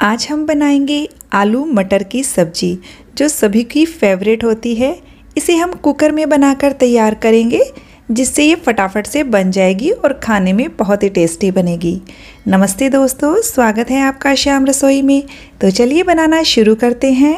आज हम बनाएंगे आलू मटर की सब्जी जो सभी की फेवरेट होती है। इसे हम कुकर में बनाकर तैयार करेंगे जिससे ये फटाफट से बन जाएगी और खाने में बहुत ही टेस्टी बनेगी। नमस्ते दोस्तों, स्वागत है आपका श्याम रसोई में। तो चलिए बनाना शुरू करते हैं।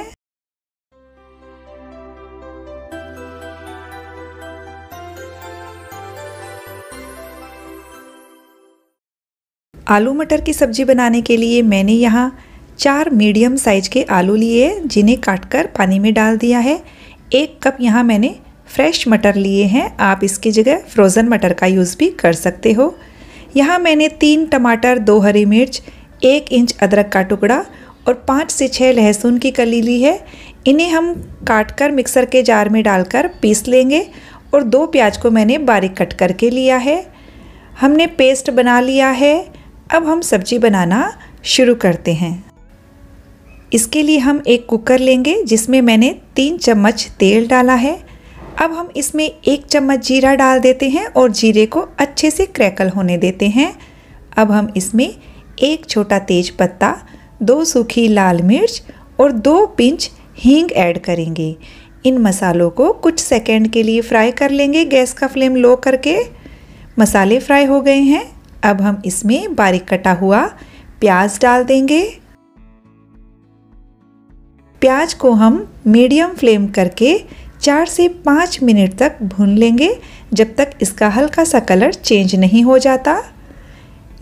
आलू मटर की सब्जी बनाने के लिए मैंने यहाँ 4 मीडियम साइज के आलू लिए जिन्हें काटकर पानी में डाल दिया है। 1 कप यहाँ मैंने फ्रेश मटर लिए हैं, आप इसकी जगह फ्रोज़न मटर का यूज़ भी कर सकते हो। यहाँ मैंने 3 टमाटर, 2 हरी मिर्च, 1 इंच अदरक का टुकड़ा और 5 से 6 लहसुन की कली ली है। इन्हें हम काटकर मिक्सर के जार में डालकर पीस लेंगे और 2 प्याज को मैंने बारीक कट करके लिया है। हमने पेस्ट बना लिया है। अब हम सब्जी बनाना शुरू करते हैं। इसके लिए हम एक कुकर लेंगे जिसमें मैंने 3 चम्मच तेल डाला है। अब हम इसमें 1 चम्मच जीरा डाल देते हैं और जीरे को अच्छे से क्रैकल होने देते हैं। अब हम इसमें 1 छोटा तेज पत्ता, 2 सूखी लाल मिर्च और 2 पिंच हींग ऐड करेंगे। इन मसालों को कुछ सेकंड के लिए फ्राई कर लेंगे गैस का फ्लेम लो करके। मसाले फ्राई हो गए हैं। अब हम इसमें बारीक कटा हुआ प्याज डाल देंगे। प्याज को हम मीडियम फ्लेम करके 4 से 5 मिनट तक भून लेंगे जब तक इसका हल्का सा कलर चेंज नहीं हो जाता।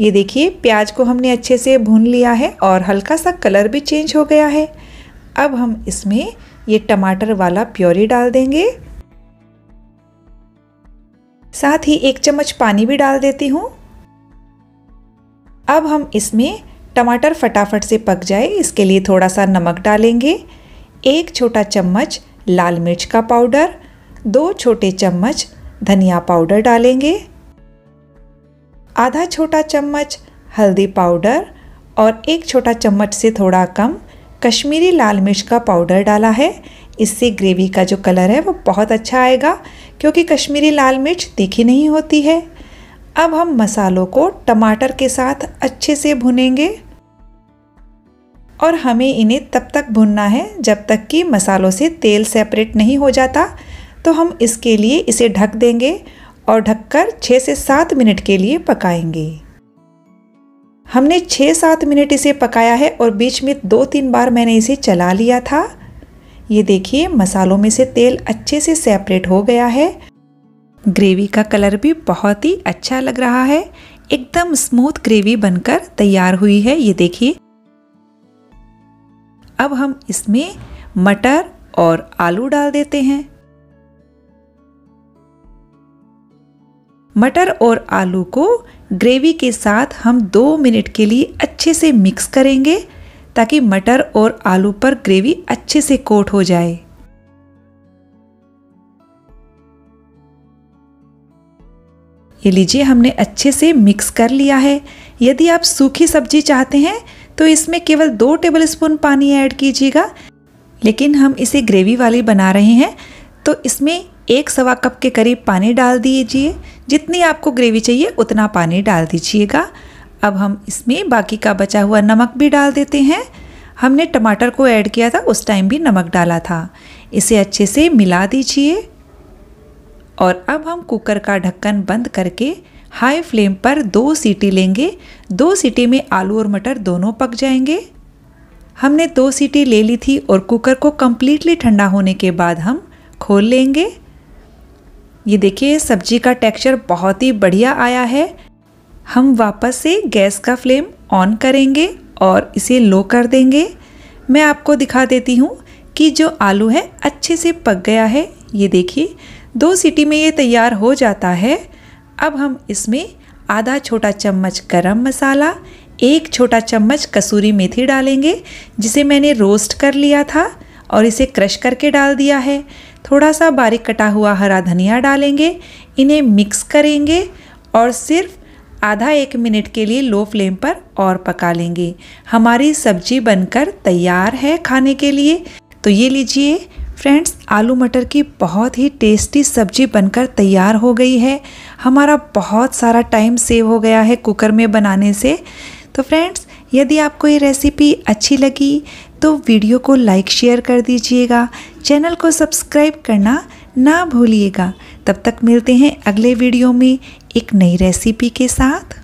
ये देखिए, प्याज को हमने अच्छे से भून लिया है और हल्का सा कलर भी चेंज हो गया है। अब हम इसमें ये टमाटर वाला प्योरी डाल देंगे। साथ ही 1 चम्मच पानी भी डाल देती हूँ। अब हम इसमें टमाटर फटाफट से पक जाए इसके लिए थोड़ा सा नमक डालेंगे। 1 छोटा चम्मच लाल मिर्च का पाउडर, 2 छोटे चम्मच धनिया पाउडर डालेंगे, आधा छोटा चम्मच हल्दी पाउडर और 1 छोटा चम्मच से थोड़ा कम कश्मीरी लाल मिर्च का पाउडर डाला है। इससे ग्रेवी का जो कलर है वो बहुत अच्छा आएगा क्योंकि कश्मीरी लाल मिर्च तीखी नहीं होती है। अब हम मसालों को टमाटर के साथ अच्छे से भुनेंगे और हमें इन्हें तब तक भुनना है जब तक कि मसालों से तेल सेपरेट नहीं हो जाता। तो हम इसके लिए इसे ढक देंगे और ढककर 6 से 7 मिनट के लिए पकाएंगे। हमने 6-7 मिनट इसे पकाया है और बीच में 2-3 बार मैंने इसे चला लिया था। ये देखिए, मसालों में से तेल अच्छे से सेपरेट हो गया है। ग्रेवी का कलर भी बहुत ही अच्छा लग रहा है। एकदम स्मूथ ग्रेवी बनकर तैयार हुई है। ये देखिए, अब हम इसमें मटर और आलू डाल देते हैं। मटर और आलू को ग्रेवी के साथ हम 2 मिनट के लिए अच्छे से मिक्स करेंगे ताकि मटर और आलू पर ग्रेवी अच्छे से कोट हो जाए। ये लीजिए, हमने अच्छे से मिक्स कर लिया है। यदि आप सूखी सब्जी चाहते हैं तो इसमें केवल 2 टेबलस्पून पानी ऐड कीजिएगा, लेकिन हम इसे ग्रेवी वाली बना रहे हैं तो इसमें 1-1.25 कप के करीब पानी डाल दीजिए। जितनी आपको ग्रेवी चाहिए उतना पानी डाल दीजिएगा। अब हम इसमें बाकी का बचा हुआ नमक भी डाल देते हैं। हमने टमाटर को ऐड किया था, उस टाइम भी नमक डाला था। इसे अच्छे से मिला दीजिए और अब हम कुकर का ढक्कन बंद करके हाई फ्लेम पर 2 सीटी लेंगे। 2 सीटी में आलू और मटर दोनों पक जाएंगे। हमने 2 सीटी ले ली थी और कुकर को कम्प्लीटली ठंडा होने के बाद हम खोल लेंगे। ये देखिए, सब्जी का टेक्सचर बहुत ही बढ़िया आया है। हम वापस से गैस का फ्लेम ऑन करेंगे और इसे लो कर देंगे। मैं आपको दिखा देती हूँ कि जो आलू है अच्छे से पक गया है। ये देखिए, 2 सीटी में ये तैयार हो जाता है। अब हम इसमें आधा छोटा चम्मच गरम मसाला, 1 छोटा चम्मच कसूरी मेथी डालेंगे जिसे मैंने रोस्ट कर लिया था और इसे क्रश करके डाल दिया है। थोड़ा सा बारीक कटा हुआ हरा धनिया डालेंगे। इन्हें मिक्स करेंगे और सिर्फ आधा 1 मिनट के लिए लो फ्लेम पर और पका लेंगे। हमारी सब्जी बनकर तैयार है खाने के लिए। तो ये लीजिए फ्रेंड्स, आलू मटर की बहुत ही टेस्टी सब्जी बनकर तैयार हो गई है। हमारा बहुत सारा टाइम सेव हो गया है कुकर में बनाने से। तो फ्रेंड्स, यदि आपको ये रेसिपी अच्छी लगी तो वीडियो को लाइक शेयर कर दीजिएगा, चैनल को सब्सक्राइब करना ना भूलिएगा। तब तक मिलते हैं अगले वीडियो में एक नई रेसिपी के साथ।